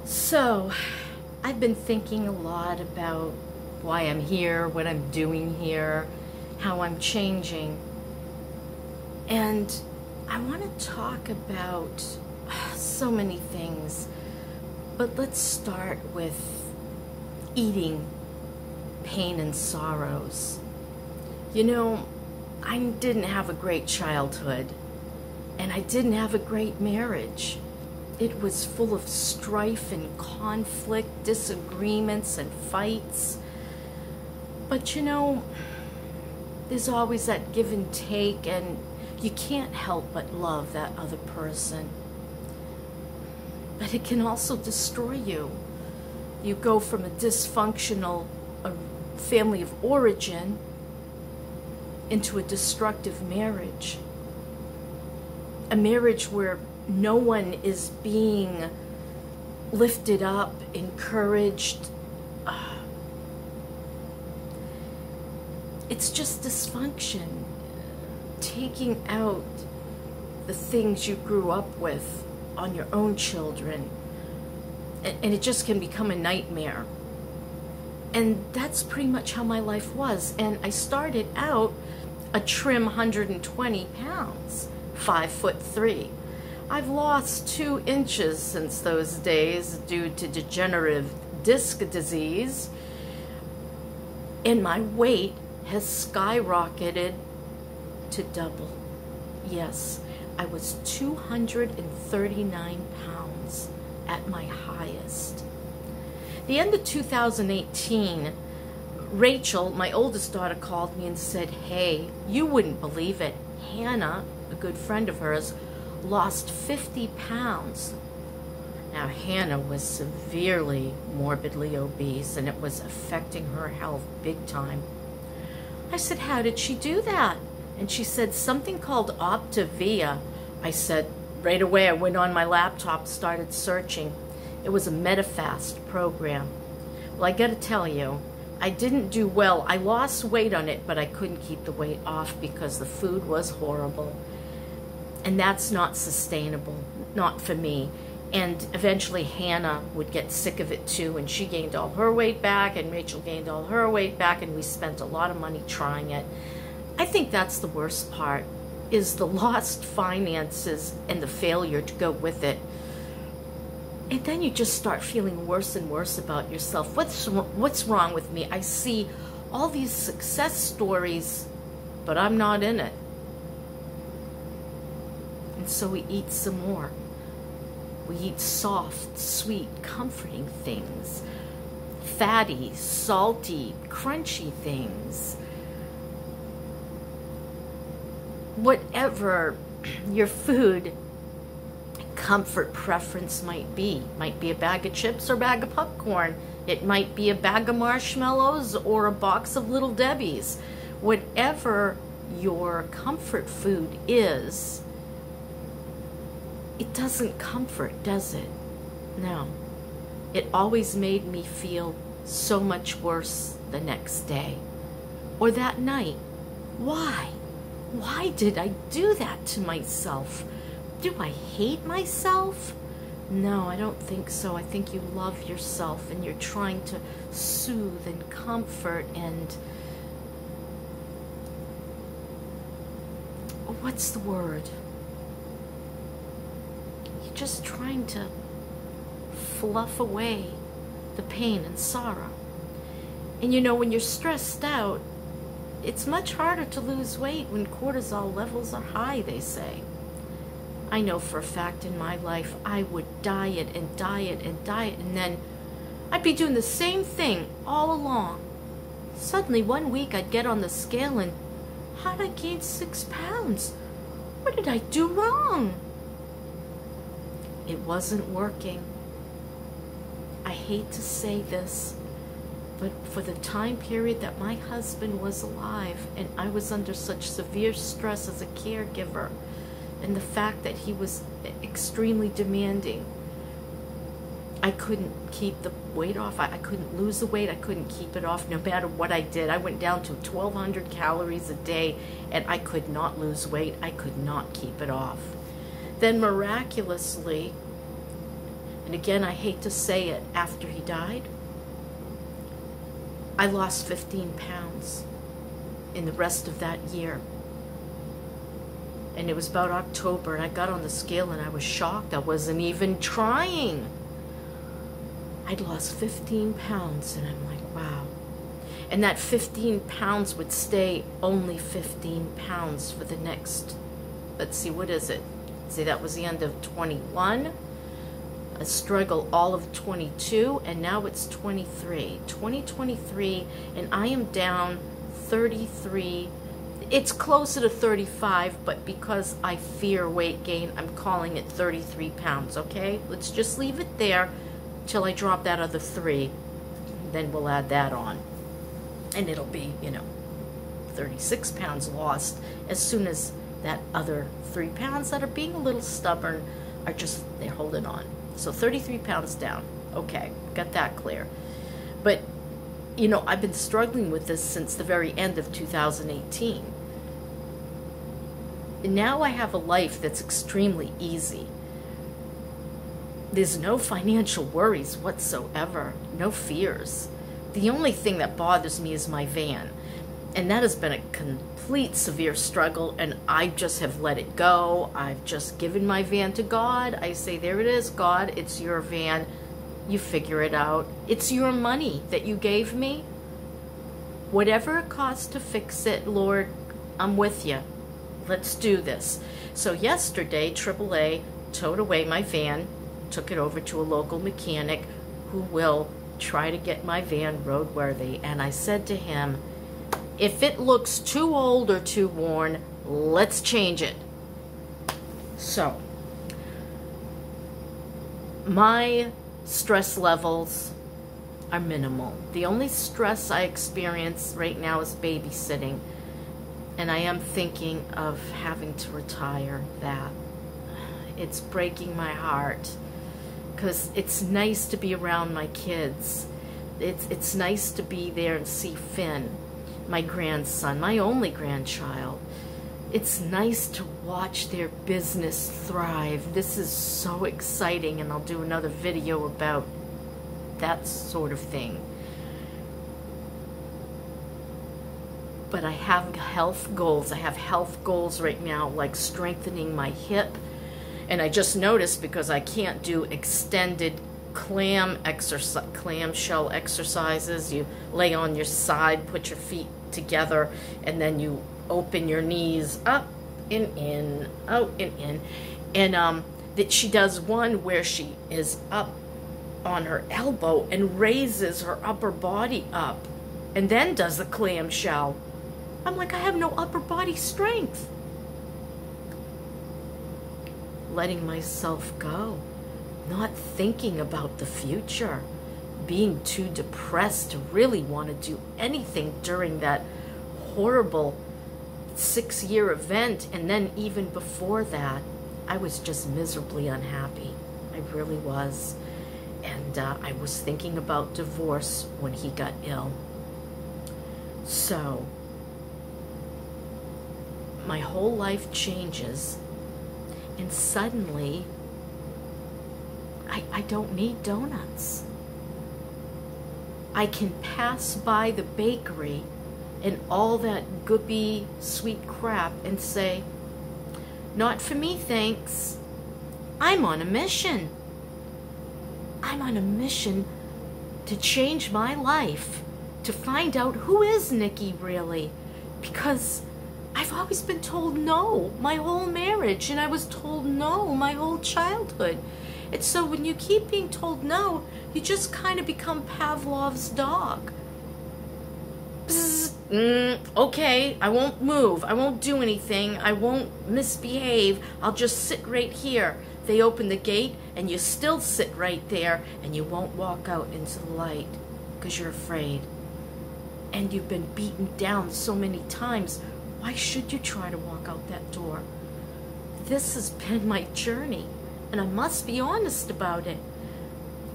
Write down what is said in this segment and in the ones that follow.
So, I've been thinking a lot about why I'm here, what I'm doing here, how I'm changing. And I want to talk about so many things. But let's start with eating pain and sorrows. You know, I didn't have a great childhood, and I didn't have a great marriage. It was full of strife and conflict, disagreements and fights. But you know, there's always that give and take, and you can't help but love that other person. But it can also destroy you. You go from a dysfunctional family of origin into a destructive marriage. A marriage where no one is being lifted up, encouraged. It's just dysfunction. Taking out the things you grew up with on your own children. And it just can become a nightmare. And that's pretty much how my life was. And I started out a trim 120 pounds, 5'3". I've lost 2 inches since those days due to degenerative disc disease. And my weight has skyrocketed to double. Yes, I was 239 pounds at my highest. The end of 2018, Rachel, my oldest daughter, called me and said, "Hey, you wouldn't believe it. Hannah, a good friend of hers, lost 50 pounds. Now, Hannah was severely morbidly obese, and it was affecting her health big time. I said, "How did she do that?" And she said, "Something called Optavia." I said, right away, I went on my laptop, started searching. It was a MetaFast program. Well, I gotta tell you, I didn't do well. I lost weight on it, but I couldn't keep the weight off because the food was horrible. And that's not sustainable, not for me. And eventually Hannah would get sick of it too, and she gained all her weight back, and Rachel gained all her weight back, and we spent a lot of money trying it. I think that's the worst part, is the lost finances and the failure to go with it. And then you just start feeling worse and worse about yourself. What's wrong with me? I see all these success stories, but I'm not in it. And so we eat some more. We eat soft, sweet, comforting things. Fatty, salty, crunchy things. Whatever your food comfort preference might be a bag of chips or a bag of popcorn. It might be a bag of marshmallows or a box of Little Debbie's. Whatever your comfort food is, it doesn't comfort, does it? No. It always made me feel so much worse the next day or that night. Why? Why did I do that to myself? Do I hate myself? No, I don't think so. I think you love yourself and you're trying to soothe and comfort and... what's the word? You're just trying to fluff away the pain and sorrow. And you know, when you're stressed out, it's much harder to lose weight when cortisol levels are high, they say. I know for a fact in my life, I would diet and diet and diet, and then I'd be doing the same thing all along. Suddenly, one week, I'd get on the scale and, how did I gain 6 pounds? What did I do wrong? It wasn't working. I hate to say this, but for the time period that my husband was alive and I was under such severe stress as a caregiver, and the fact that he was extremely demanding, I couldn't keep the weight off. I couldn't lose the weight. I couldn't keep it off no matter what I did. I went down to 1,200 calories a day and I could not lose weight. I could not keep it off. Then miraculously, And again, I hate to say it, after he died, I lost 15 pounds in the rest of that year. And it was about October, and I got on the scale and I was shocked. I wasn't even trying. I'd lost 15 pounds, and I'm like, wow. And that 15 pounds would stay only 15 pounds for the next, let's see, what is it? See, that was the end of 21. A struggle all of 22, and now it's 23. 2023, and I am down 33. It's closer to 35, but because I fear weight gain, I'm calling it 33 pounds, okay? Let's just leave it there till I drop that other 3. Then we'll add that on. And it'll be, 36 pounds lost as soon as that other 3 pounds that are being a little stubborn are just, they're holding on. So 33 pounds down. Okay, got that clear. But, I've been struggling with this since the very end of 2018. Now I have a life that's extremely easy. There's no financial worries whatsoever, no fears. The only thing that bothers me is my van. And that has been a complete severe struggle, and I just have let it go. I've just given my van to God. I say, there it is, God, it's your van. You figure it out. It's your money that you gave me. Whatever it costs to fix it, Lord, I'm with you. Let's do this. So yesterday, AAA towed away my van, took it over to a local mechanic who will try to get my van roadworthy. And I said to him, if it looks too old or too worn, let's change it. So, my stress levels are minimal. The only stress I experience right now is babysitting. And I am thinking of having to retire that. It's breaking my heart because it's nice to be around my kids. It's nice to be there and see Finn, my grandson, my only grandchild. It's nice to watch their business thrive. This is so exciting, and I'll do another video about that sort of thing. But I have health goals. I have health goals right now, like strengthening my hip. And I just noticed, because I can't do extended clamshell exercises. You lay on your side, put your feet together, and then you open your knees up and in, out and in. And that she does one where she is up on her elbow and raises her upper body up and then does the clamshell. I'm like, I have no upper body strength. Letting myself go, not thinking about the future, being too depressed to really want to do anything during that horrible 6-year event. And then even before that, I was just miserably unhappy. I really was. And I was thinking about divorce when he got ill. So my whole life changes, and suddenly I don't need donuts. I can pass by the bakery and all that goopy sweet crap and say, not for me, thanks. I'm on a mission. I'm on a mission to change my life, to find out who is Nikki really, because I've always been told no my whole marriage, and I was told no my whole childhood. And so when you keep being told no, you just kind of become Pavlov's dog. Bzz, okay, I won't move. I won't do anything. I won't misbehave. I'll just sit right here. They open the gate, and you still sit right there, and you won't walk out into the light because you're afraid. And you've been beaten down so many times. Why should you try to walk out that door? This has been my journey, and I must be honest about it.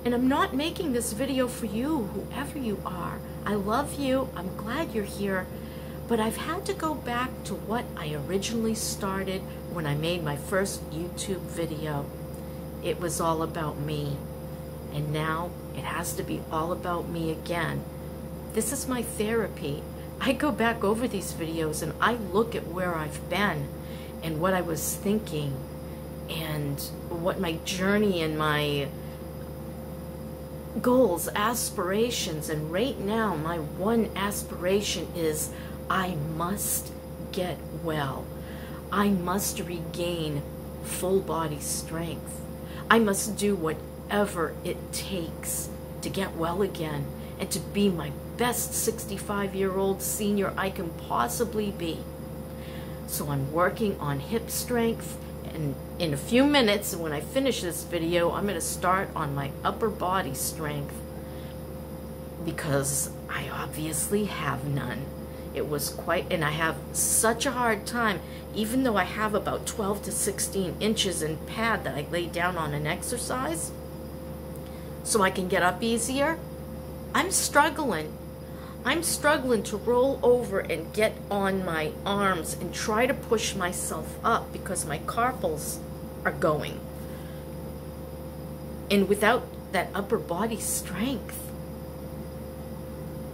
And I'm not making this video for you, whoever you are. I love you. I'm glad you're here. But I've had to go back to what I originally started when I made my first YouTube video. It was all about me. And now it has to be all about me again. This is my therapy. I go back over these videos and I look at where I've been and what I was thinking and what my journey and my goals, aspirations, and right now my one aspiration is I must get well. I must regain full body strength. I must do whatever it takes to get well again and to be my best 65-year-old senior I can possibly be. So I'm working on hip strength, and in a few minutes when I finish this video, I'm going to start on my upper body strength because I obviously have none. It was quite, and I have such a hard time, even though I have about 12 to 16 inches in pad that I lay down on an exercise so I can get up easier. I'm struggling. I'm struggling to roll over and get on my arms and try to push myself up because my carpals are going. And without that upper body strength,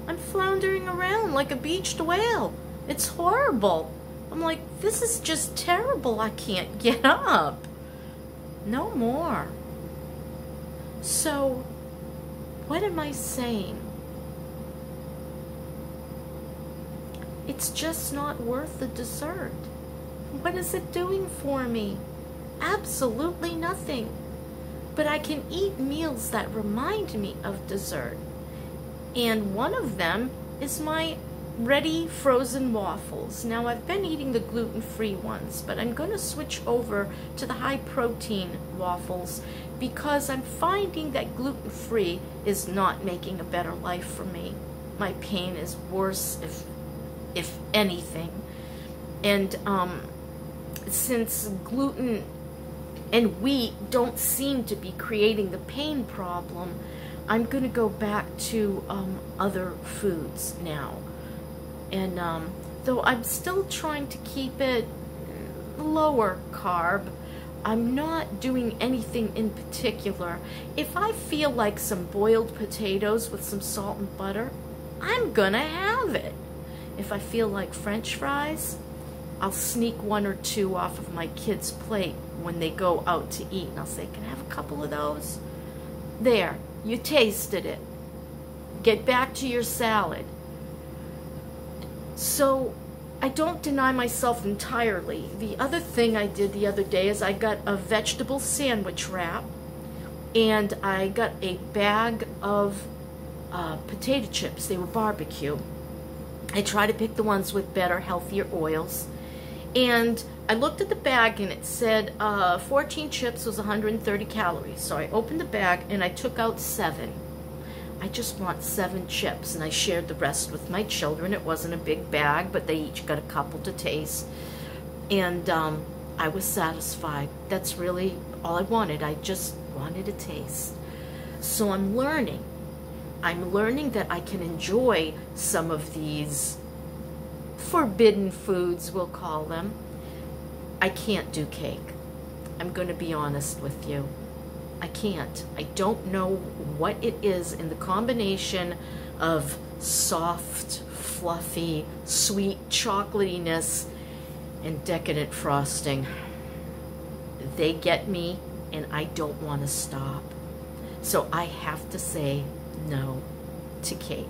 I'm floundering around like a beached whale. It's horrible. I'm like, this is just terrible. I can't get up. No more. So, what am I saying? It's just not worth the dessert. What is it doing for me? Absolutely nothing. But I can eat meals that remind me of dessert. And one of them is my ready frozen waffles. Now I've been eating the gluten-free ones, but I'm going to switch over to the high protein waffles because I'm finding that gluten-free is not making a better life for me. My pain is worse if anything. And since gluten and wheat don't seem to be creating the pain problem, I'm going to go back to other foods now. And though I'm still trying to keep it lower carb, I'm not doing anything in particular. If I feel like some boiled potatoes with some salt and butter, I'm going to have it. If I feel like French fries, I'll sneak one or two off of my kids' plate when they go out to eat. And I'll say, can I have a couple of those? There, you tasted it. Get back to your salad. So I don't deny myself entirely. The other thing I did the other day is I got a vegetable sandwich wrap and I got a bag of potato chips. They were barbecue. I try to pick the ones with better, healthier oils. And I looked at the bag and it said 14 chips was 130 calories. So I opened the bag and I took out 7. I just want 7 chips, and I shared the rest with my children. It wasn't a big bag, but they each got a couple to taste. And I was satisfied. That's really all I wanted. I just wanted a taste. So I'm learning. I'm learning that I can enjoy some of these forbidden foods, we'll call them. I can't do cake. I'm going to be honest with you. I can't. I don't know what it is in the combination of soft, fluffy, sweet chocolatiness and decadent frosting. They get me, and I don't want to stop. So I have to say no to cake.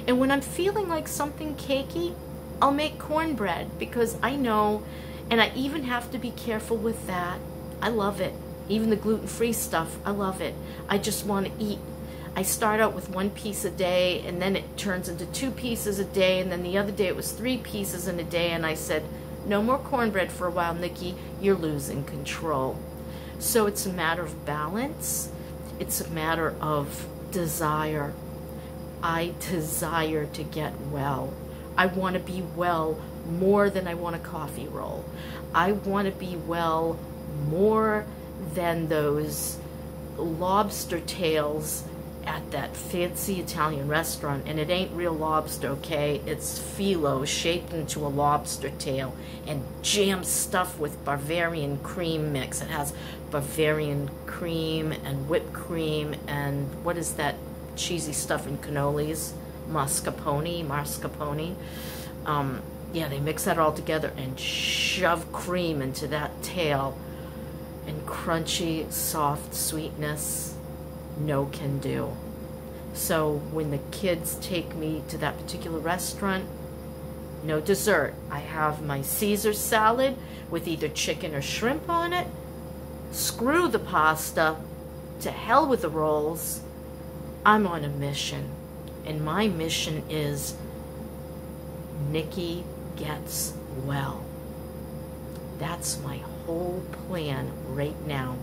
And when I'm feeling like something cakey, I'll make cornbread because I know, and I even have to be careful with that. I love it. Even the gluten-free stuff, I love it. I just want to eat. I start out with 1 piece a day, and then it turns into 2 pieces a day, and then the other day it was 3 pieces in a day, and I said, no more cornbread for a while, Nikki. You're losing control. So it's a matter of balance. It's a matter of desire. I desire to get well. I want to be well more than I want a coffee roll. I want to be well more than those lobster tails at that fancy Italian restaurant, and it ain't real lobster, okay? It's phyllo shaped into a lobster tail and jam stuffed with Bavarian cream mix. It has Bavarian cream and whipped cream and what is that cheesy stuff in cannolis? Mascarpone. Yeah, they mix that all together and shove cream into that tail, and crunchy, soft sweetness, no can do. So when the kids take me to that particular restaurant, no dessert. I have my Caesar salad with either chicken or shrimp on it. Screw the pasta. To hell with the rolls. I'm on a mission. And my mission is Nikki gets well. That's my whole plan right now.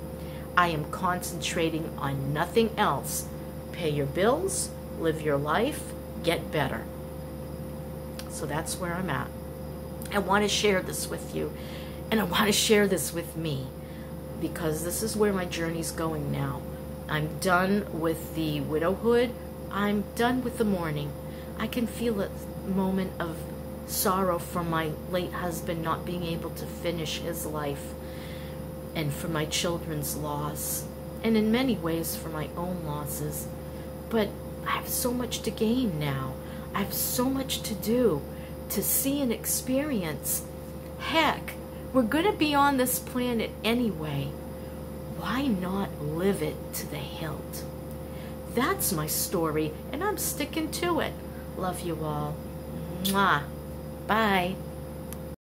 I am concentrating on nothing else. Pay your bills, live your life, get better. So that's where I'm at. I want to share this with you, and I want to share this with me, because this is where my journey's going now. I'm done with the widowhood. I'm done with the mourning. I can feel a moment of sorrow for my late husband not being able to finish his life, and for my children's loss, and in many ways for my own losses. But I have so much to gain now. I have so much to do, to see and experience. Heck, we're going to be on this planet anyway. Why not live it to the hilt? That's my story, and I'm sticking to it. Love you all. Mwah. Bye.